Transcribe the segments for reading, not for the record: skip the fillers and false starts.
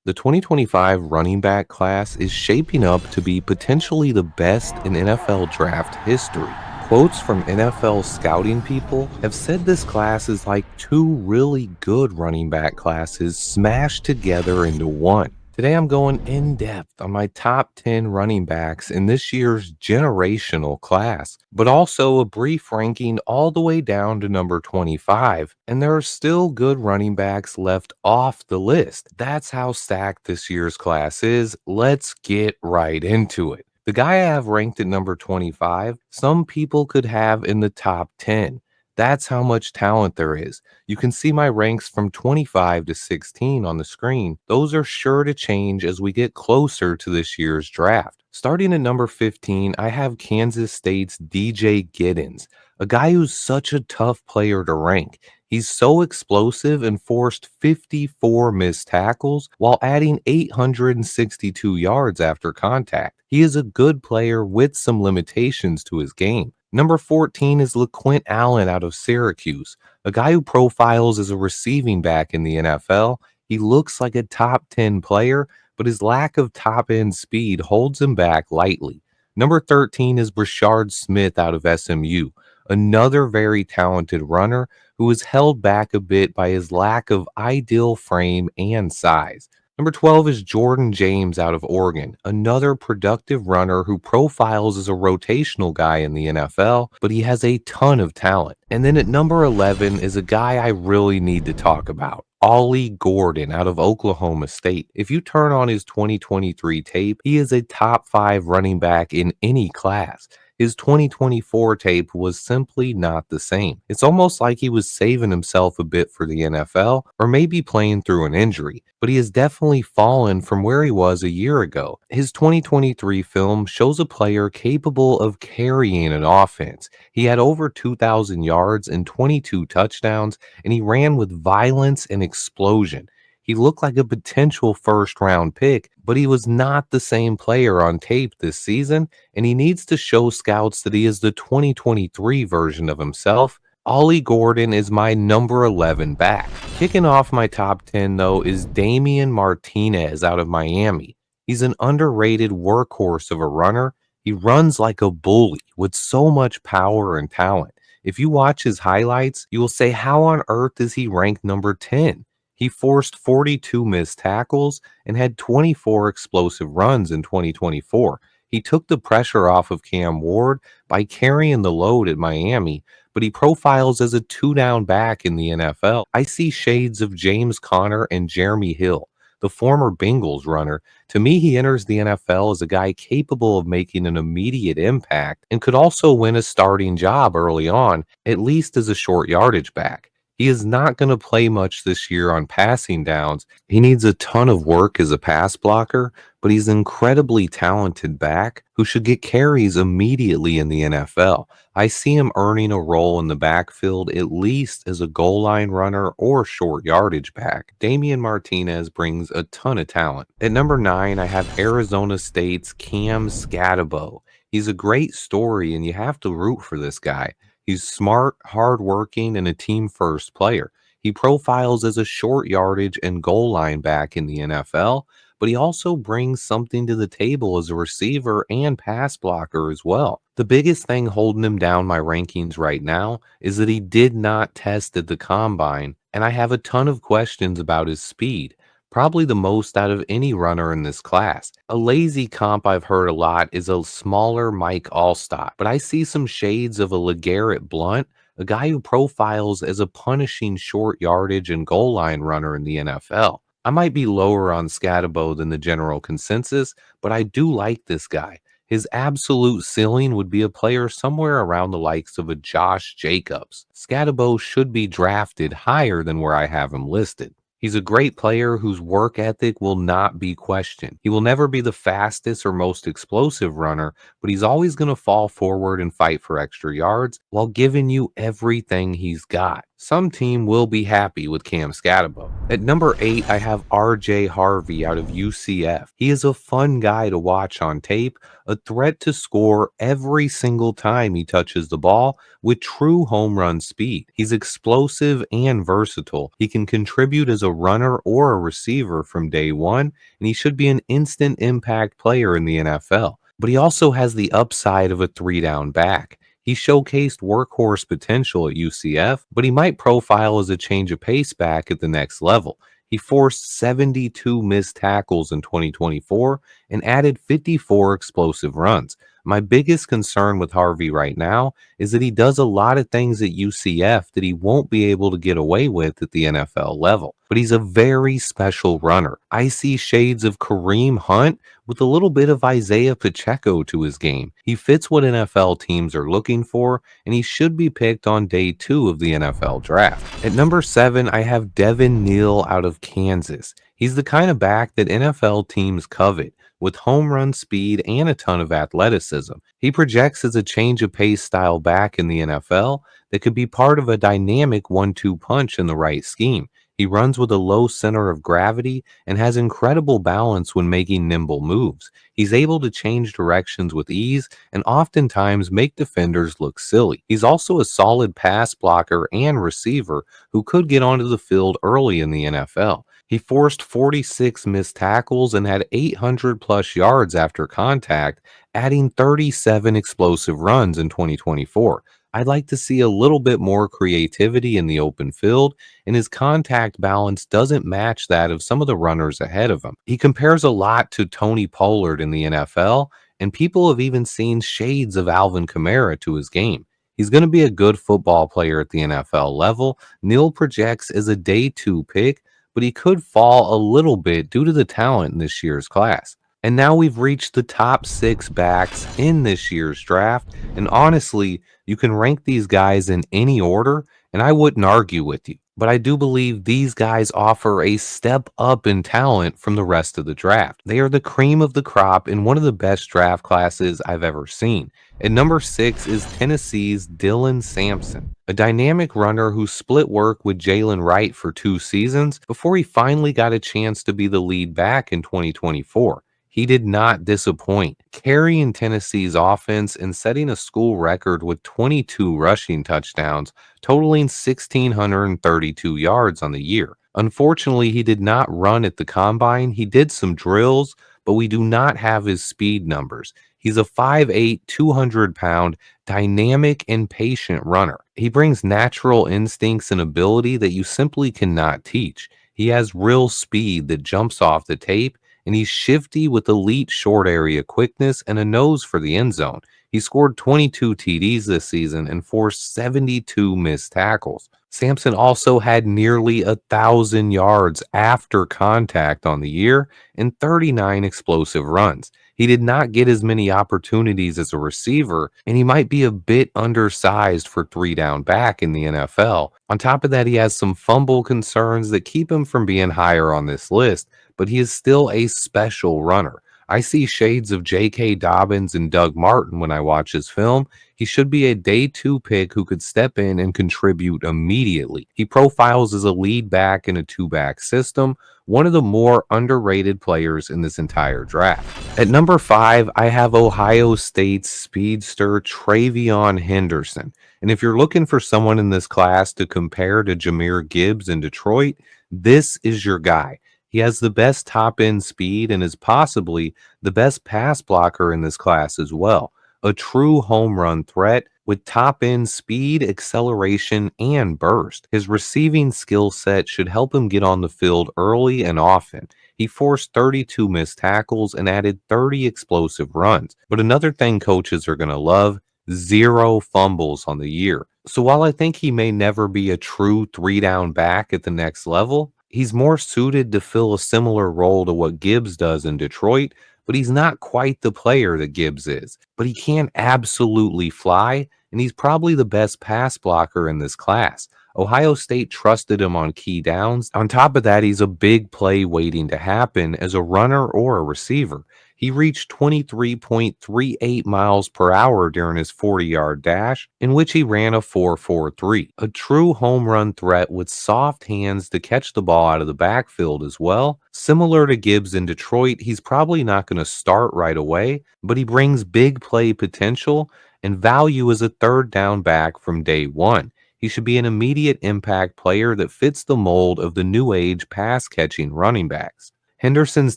The 2025 running back class is shaping up to be potentially the best in NFL draft history. Quotes from NFL scouting people have said this class is like two really good running back classes smashed together into one. Today, I'm going in depth on my top 10 running backs in this year's generational class, but also a brief ranking all the way down to number 25. And there are still good running backs left off the list. That's how stacked this year's class is. Let's get right into it. The guy I have ranked at number 25, some people could have in the top 10. That's how much talent there is. You can see my ranks from 25 to 16 on the screen. Those are sure to change as we get closer to this year's draft. Starting at number 15, I have Kansas State's DJ Giddens, a guy who's such a tough player to rank. He's so explosive and forced 54 missed tackles while adding 862 yards after contact. He is a good player with some limitations to his game. Number 14 is LaQuint Allen out of Syracuse, a guy who profiles as a receiving back in the NFL. He looks like a top 10 player, but his lack of top end speed holds him back lightly. Number 13 is Brashard Smith out of SMU, another very talented runner who is held back a bit by his lack of ideal frame and size. Number 12 is Jordan James out of Oregon, another productive runner who profiles as a rotational guy in the NFL, but he has a ton of talent. And then at number 11 is a guy I really need to talk about. Ollie Gordon out of Oklahoma State. If you turn on his 2023 tape, he is a top 5 running back in any class. His 2024 tape was simply not the same. It's almost like he was saving himself a bit for the NFL or maybe playing through an injury, but he has definitely fallen from where he was a year ago. His 2023 film shows a player capable of carrying an offense. He had over 2,000 yards and 22 touchdowns, and he ran with violence and explosion. He looked like a potential first round pick, but he was not the same player on tape this season, and he needs to show scouts that he is the 2023 version of himself. Ollie Gordon is my number 11 back. Kicking off my top 10, though, is Damian Martinez out of Miami. He's an underrated workhorse of a runner. He runs like a bully with so much power and talent. If you watch his highlights, you will say, how on earth is he ranked number 10? He forced 42 missed tackles and had 24 explosive runs in 2024. He took the pressure off of Cam Ward by carrying the load at Miami, but he profiles as a two-down back in the NFL. I see shades of James Conner and Jeremy Hill, the former Bengals runner. To me, he enters the NFL as a guy capable of making an immediate impact and could also win a starting job early on, at least as a short yardage back. He is not going to play much this year on passing downs. He needs a ton of work as a pass blocker, but he's an incredibly talented back who should get carries immediately in the NFL. I see him earning a role in the backfield at least as a goal line runner or short yardage back. Damian Martinez brings a ton of talent. At number 9, I have Arizona State's Cam Scatabo. He's a great story, and you have to root for this guy. He's smart, hardworking, and a team-first player. He profiles as a short yardage and goal line back in the NFL, but he also brings something to the table as a receiver and pass blocker as well. The biggest thing holding him down my rankings right now is that he did not test at the combine, and I have a ton of questions about his speed. Probably the most out of any runner in this class. A lazy comp I've heard a lot is a smaller Mike Allstott, but I see some shades of a LeGarrette Blount, a guy who profiles as a punishing short yardage and goal line runner in the NFL. I might be lower on Scatabo than the general consensus, but I do like this guy. His absolute ceiling would be a player somewhere around the likes of a Josh Jacobs. Scatabo should be drafted higher than where I have him listed. He's a great player whose work ethic will not be questioned. He will never be the fastest or most explosive runner, but he's always going to fall forward and fight for extra yards while giving you everything he's got. some team will be happy with Cam Scatabo. At number 8, I have RJ Harvey out of UCF. He is a fun guy to watch on tape, a threat to score every single time he touches the ball with true home run speed. He's explosive and versatile. He can contribute as a runner or a receiver from day one, and he should be an instant impact player in the NFL. But he also has the upside of a three down back. He showcased workhorse potential at UCF, but he might profile as a change of pace back at the next level. He forced 72 missed tackles in 2024 and added 54 explosive runs. My biggest concern with Harvey right now is that he does a lot of things at UCF that he won't be able to get away with at the NFL level. But he's a very special runner. I see shades of Kareem Hunt with a little bit of Isaiah Pacheco to his game. He fits what NFL teams are looking for, and he should be picked on day 2 of the NFL draft. At number 7, I have Devin Neal out of Kansas. He's the kind of back that NFL teams covet, with home run speed and a ton of athleticism. He projects as a change of pace style back in the NFL that could be part of a dynamic 1-2 punch in the right scheme. He runs with a low center of gravity and has incredible balance when making nimble moves. He's able to change directions with ease and oftentimes make defenders look silly. He's also a solid pass blocker and receiver who could get onto the field early in the NFL. He forced 46 missed tackles and had 800 plus yards after contact, adding 37 explosive runs in 2024. I'd like to see a little bit more creativity in the open field, and his contact balance doesn't match that of some of the runners ahead of him. He compares a lot to Tony Pollard in the NFL, and people have even seen shades of Alvin Kamara to his game. He's going to be a good football player at the NFL level. Neil projects as a day 2 pick, but he could fall a little bit due to the talent in this year's class. And now we've reached the top 6 backs in this year's draft. And honestly, you can rank these guys in any order, and I wouldn't argue with you. But I do believe these guys offer a step up in talent from the rest of the draft. They are the cream of the crop in one of the best draft classes I've ever seen. At number 6 is Tennessee's Dylan Sampson, a dynamic runner who split work with Jalen Wright for 2 seasons before he finally got a chance to be the lead back in 2024. He did not disappoint, carrying Tennessee's offense and setting a school record with 22 rushing touchdowns, totaling 1,632 yards on the year. Unfortunately, he did not run at the combine. He did some drills, but we do not have his speed numbers. He's a 5'8", 200-pound, dynamic and patient runner. He brings natural instincts and ability that you simply cannot teach. He has real speed that jumps off the tape, and he's shifty with elite short area quickness and a nose for the end zone. He scored 22 TDs this season and forced 72 missed tackles. Sampson also had nearly 1,000 yards after contact on the year and 39 explosive runs. He did not get as many opportunities as a receiver, and he might be a bit undersized for three down back in the NFL. On top of that, he has some fumble concerns that keep him from being higher on this list, but he is still a special runner. I see shades of J.K. Dobbins and Doug Martin when I watch his film. He should be a day 2 pick who could step in and contribute immediately. He profiles as a lead back in a 2-back system, one of the more underrated players in this entire draft. At number 5, I have Ohio State's speedster Travion Henderson. And if you're looking for someone in this class to compare to Jahmyr Gibbs in Detroit, this is your guy. He has the best top-end speed and is possibly the best pass blocker in this class as well. A true home run threat with top-end speed, acceleration, and burst. His receiving skill set should help him get on the field early and often. He forced 32 missed tackles and added 30 explosive runs. But another thing coaches are going to love, 0 fumbles on the year. So while I think he may never be a true 3-down back at the next level, he's more suited to fill a similar role to what Gibbs does in Detroit, but he's not quite the player that Gibbs is. But he can absolutely fly, and he's probably the best pass blocker in this class. Ohio State trusted him on key downs. On top of that, he's a big play waiting to happen as a runner or a receiver. He reached 23.38 miles per hour during his 40-yard dash, in which he ran a 4.43. A true home run threat with soft hands to catch the ball out of the backfield as well. Similar to Gibbs in Detroit, he's probably not going to start right away, but he brings big play potential and value as a third down back from day one. He should be an immediate impact player that fits the mold of the new age pass catching running backs. Henderson's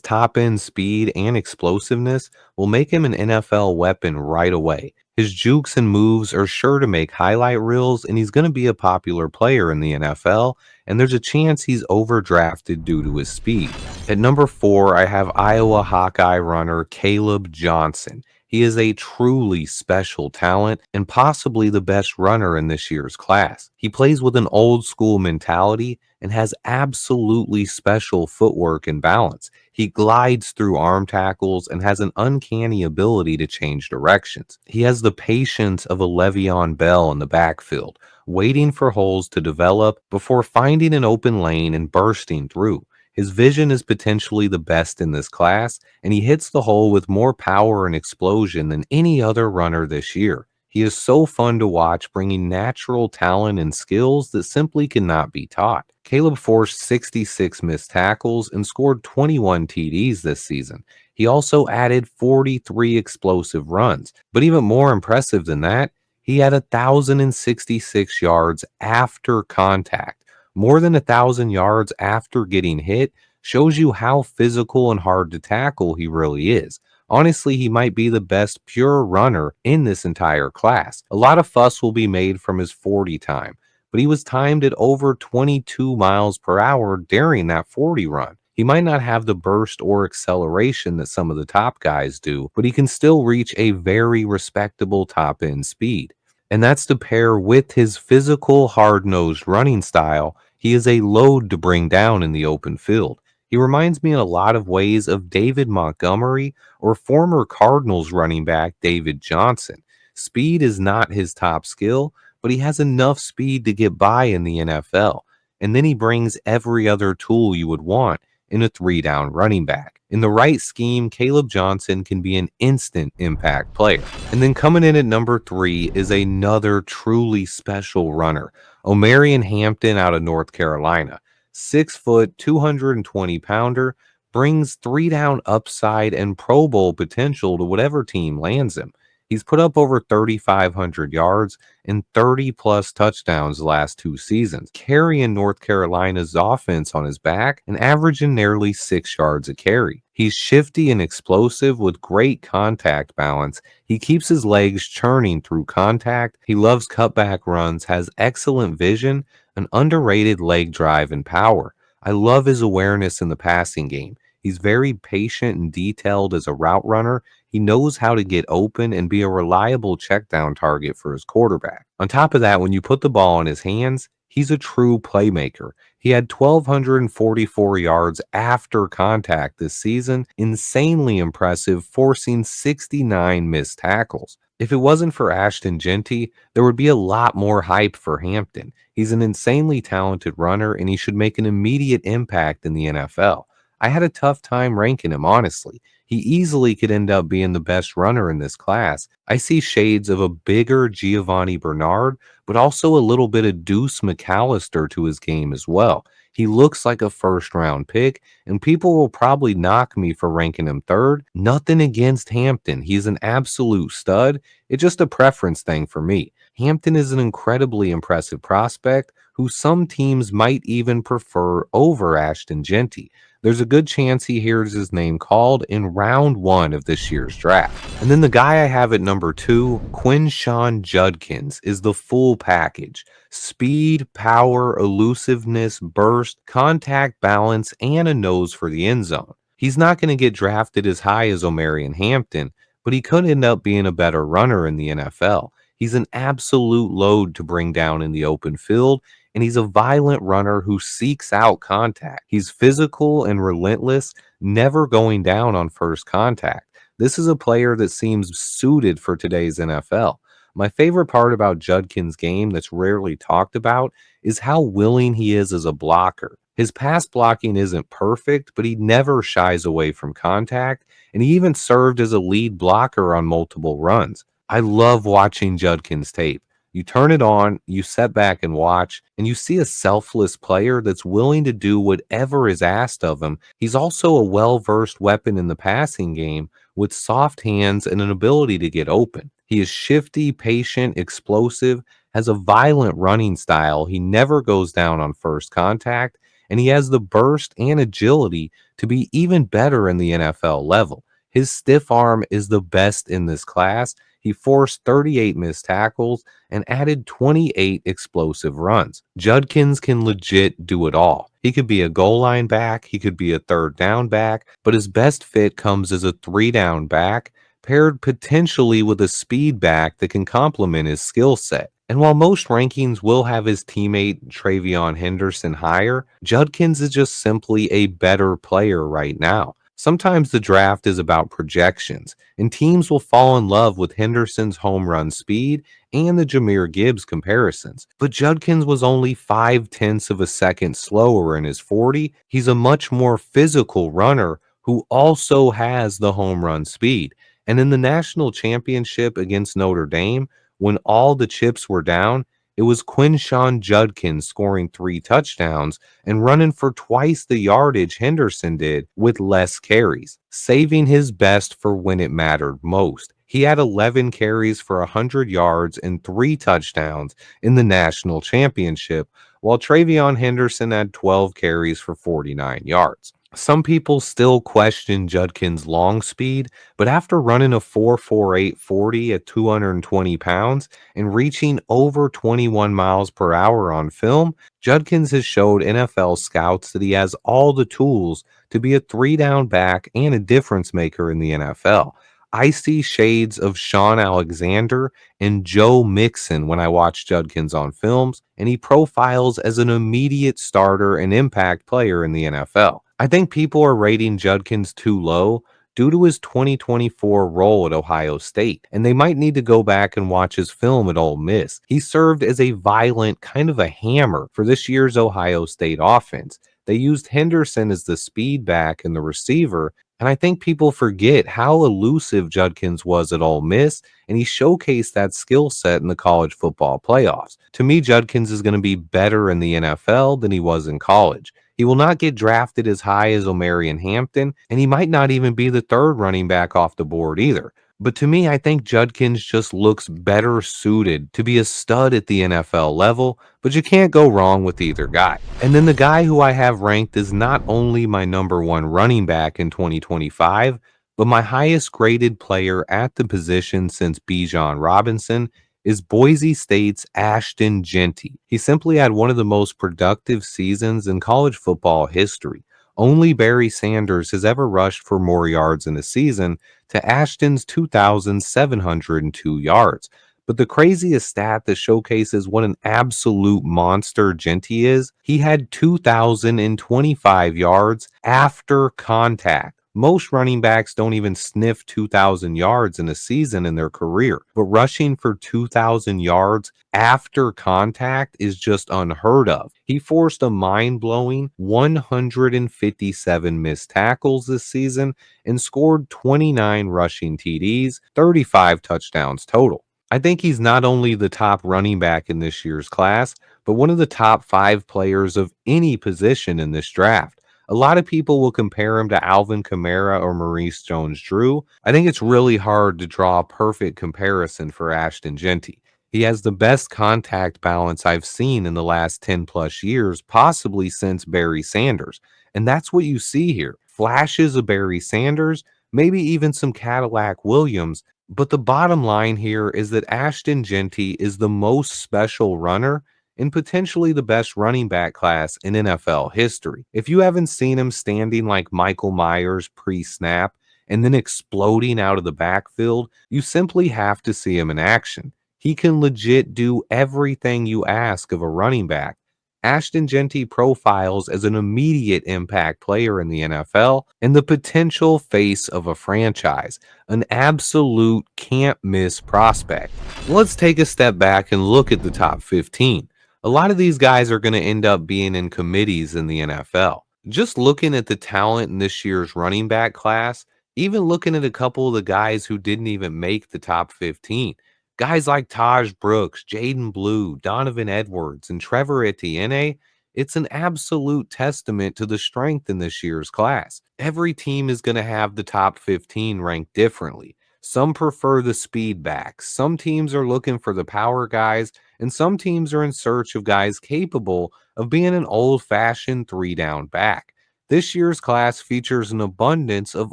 top end speed and explosiveness will make him an NFL weapon right away. His jukes and moves are sure to make highlight reels, and he's going to be a popular player in the NFL, and there's a chance he's overdrafted due to his speed. At number 4, I have Iowa Hawkeye runner Caleb Johnson. He is a truly special talent and possibly the best runner in this year's class. He plays with an old school mentality and has absolutely special footwork and balance. He glides through arm tackles and has an uncanny ability to change directions. He has the patience of a Le'Veon Bell in the backfield, waiting for holes to develop before finding an open lane and bursting through. His vision is potentially the best in this class, and he hits the hole with more power and explosion than any other runner this year. He is so fun to watch, bringing natural talent and skills that simply cannot be taught. Caleb forced 66 missed tackles and scored 21 TDs this season. He also added 43 explosive runs, but even more impressive than that, he had 1,066 yards after contact. More than 1,000 yards after getting hit shows you how physical and hard to tackle he really is. Honestly, he might be the best pure runner in this entire class. A lot of fuss will be made from his 40 time, but he was timed at over 22 miles per hour during that 40 run. He might not have the burst or acceleration that some of the top guys do, but he can still reach a very respectable top end speed. And that's to pair with his physical, hard nosed running style. He is a load to bring down in the open field. He reminds me in a lot of ways of David Montgomery or former Cardinals running back David Johnson. Speed is not his top skill, but he has enough speed to get by in the NFL. And then he brings every other tool you would want in a three down running back. In the right scheme, Caleb Johnson can be an instant impact player. And then coming in at number 3 is another truly special runner, Omarion Hampton out of North Carolina. 6 foot, 220 pounder, brings three down upside and Pro Bowl potential to whatever team lands him. He's put up over 3,500 yards and 30 plus touchdowns the last 2 seasons, carrying North Carolina's offense on his back and averaging nearly 6 yards a carry. He's shifty and explosive with great contact balance. He keeps his legs churning through contact. He loves cutback runs, has excellent vision, an underrated leg drive and power. I love his awareness in the passing game. He's very patient and detailed as a route runner. He knows how to get open and be a reliable checkdown target for his quarterback. On top of that, when you put the ball in his hands, he's a true playmaker. He had 1,244 yards after contact this season, insanely impressive, forcing 69 missed tackles. If it wasn't for Ashton Genty, there would be a lot more hype for Hampton. He's an insanely talented runner, and he should make an immediate impact in the NFL. I had a tough time ranking him, honestly. He easily could end up being the best runner in this class. I see shades of a bigger Giovanni Bernard, but also a little bit of Deuce McAllister to his game as well. He looks like a first round pick, and people will probably knock me for ranking him third. Nothing against Hampton. He's an absolute stud. It's just a preference thing for me. Hampton is an incredibly impressive prospect who some teams might even prefer over Ashton Genty. There's a good chance he hears his name called in round 1 of this year's draft. And then the guy I have at number 2, Quinshawn Judkins, is the full package. Speed, power, elusiveness, burst, contact balance, and a nose for the end zone. He's not going to get drafted as high as Omarion Hampton, but he could end up being a better runner in the NFL. He's an absolute load to bring down in the open field, and he's a violent runner who seeks out contact. He's physical and relentless, never going down on first contact. This is a player that seems suited for today's NFL. My favorite part about Judkins' game that's rarely talked about is how willing he is as a blocker. His pass blocking isn't perfect, but he never shies away from contact, and he even served as a lead blocker on multiple runs. I love watching Judkins tape. You turn it on, you sit back and watch, and you see a selfless player that's willing to do whatever is asked of him. He's also a well versed weapon in the passing game with soft hands and an ability to get open. He is shifty, patient, explosive, has a violent running style. He never goes down on first contact, and he has the burst and agility to be even better in the NFL level. His stiff arm is the best in this class. He forced 38 missed tackles and added 28 explosive runs. Judkins can legit do it all. He could be a goal line back, he could be a third down back, but his best fit comes as a three down back, paired potentially with a speed back that can complement his skill set. And while most rankings will have his teammate Travion Henderson higher, Judkins is just simply a better player right now. Sometimes the draft is about projections, and teams will fall in love with Henderson's home run speed and the Jahmyr Gibbs comparisons. But Judkins was only 5/10 of a second slower in his 40. He's a much more physical runner who also has the home run speed. And in the national championship against Notre Dame, when all the chips were down, it was Quinshawn Judkins scoring 3 touchdowns and running for twice the yardage Henderson did with less carries, saving his best for when it mattered most. He had 11 carries for 100 yards and 3 touchdowns in the national championship, while Travion Henderson had 12 carries for 49 yards. Some people still question Judkins' long speed, but after running a 4.48 40 at 220 pounds and reaching over 21 miles per hour on film, Judkins has showed NFL scouts that he has all the tools to be a three down back and a difference maker in the NFL. I see shades of Sean Alexander and Joe Mixon when I watch Judkins on films, and he profiles as an immediate starter and impact player in the NFL. I think people are rating Judkins too low due to his 2024 role at Ohio State, and they might need to go back and watch his film at Ole Miss. He served as a violent kind of a hammer for this year's Ohio State offense. They used Henderson as the speed back and the receiver, and I think people forget how elusive Judkins was at Ole Miss, and he showcased that skill set in the college football playoffs. To me, Judkins is going to be better in the NFL than he was in college. He will not get drafted as high as Omarion Hampton, and he might not even be the third running back off the board either. But to me, I think Judkins just looks better suited to be a stud at the NFL level, but you can't go wrong with either guy. And then the guy who I have ranked is not only my number one running back in 2025, but my highest graded player at the position since Bijan Robinson is Boise State's Ashton Jeanty. He simply had one of the most productive seasons in college football history. Only Barry Sanders has ever rushed for more yards in a season to Ashton's 2,702 yards. But the craziest stat that showcases what an absolute monster Jeanty is, he had 2,025 yards after contact. Most running backs don't even sniff 2,000 yards in a season in their career, but rushing for 2,000 yards after contact is just unheard of. He forced a mind-blowing 157 missed tackles this season and scored 29 rushing TDs, 35 touchdowns total. I think he's not only the top running back in this year's class, but one of the top 5 players of any position in this draft. A lot of people will compare him to Alvin Kamara or Maurice Jones-Drew. I think it's really hard to draw a perfect comparison for Ashton Jeanty. He has the best contact balance I've seen in the last 10 plus years, possibly since Barry Sanders. And that's what you see here. Flashes of Barry Sanders, maybe even some Cadillac Williams. But the bottom line here is that Ashton Jeanty is the most special runner in potentially the best running back class in NFL history. If you haven't seen him standing like Michael Myers pre-snap and then exploding out of the backfield, you simply have to see him in action. He can legit do everything you ask of a running back. Ashton Jeanty profiles as an immediate impact player in the NFL and the potential face of a franchise, an absolute can't miss prospect. Let's take a step back and look at the top 15. A lot of these guys are going to end up being in committees in the NFL. Just looking at the talent in this year's running back class, even looking at a couple of the guys who didn't even make the top 15. Guys like Taj Brooks, Jaden Blue, Donovan Edwards, and Trevor Etienne, it's an absolute testament to the strength in this year's class. Every team is going to have the top 15 ranked differently. Some prefer the speed backs, some teams are looking for the power guys, and some teams are in search of guys capable of being an old fashioned three down back. This year's class features an abundance of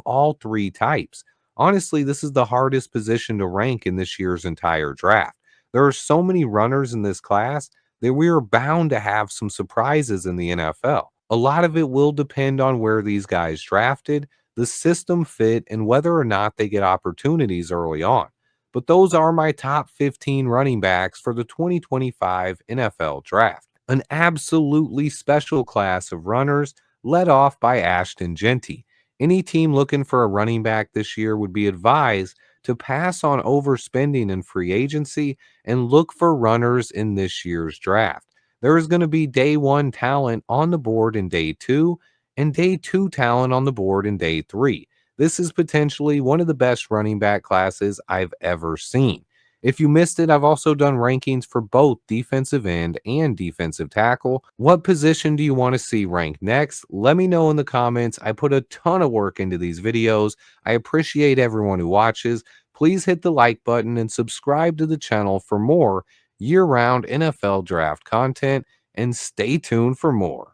all three types. Honestly, this is the hardest position to rank in this year's entire draft. There are so many runners in this class that we are bound to have some surprises in the NFL. A lot of it will depend on where these guys drafted, the system fit, and whether or not they get opportunities early on. But those are my top 15 running backs for the 2025 NFL Draft. An absolutely special class of runners led off by Ashton Genty. Any team looking for a running back this year would be advised to pass on overspending in free agency and look for runners in this year's draft. There is going to be day one talent on the board in day two, and day two talent on the board in day three. This is potentially one of the best running back classes I've ever seen. If you missed it, I've also done rankings for both defensive end and defensive tackle. What position do you want to see ranked next? Let me know in the comments. I put a ton of work into these videos. I appreciate everyone who watches. Please hit the like button and subscribe to the channel for more year-round NFL draft content, and stay tuned for more.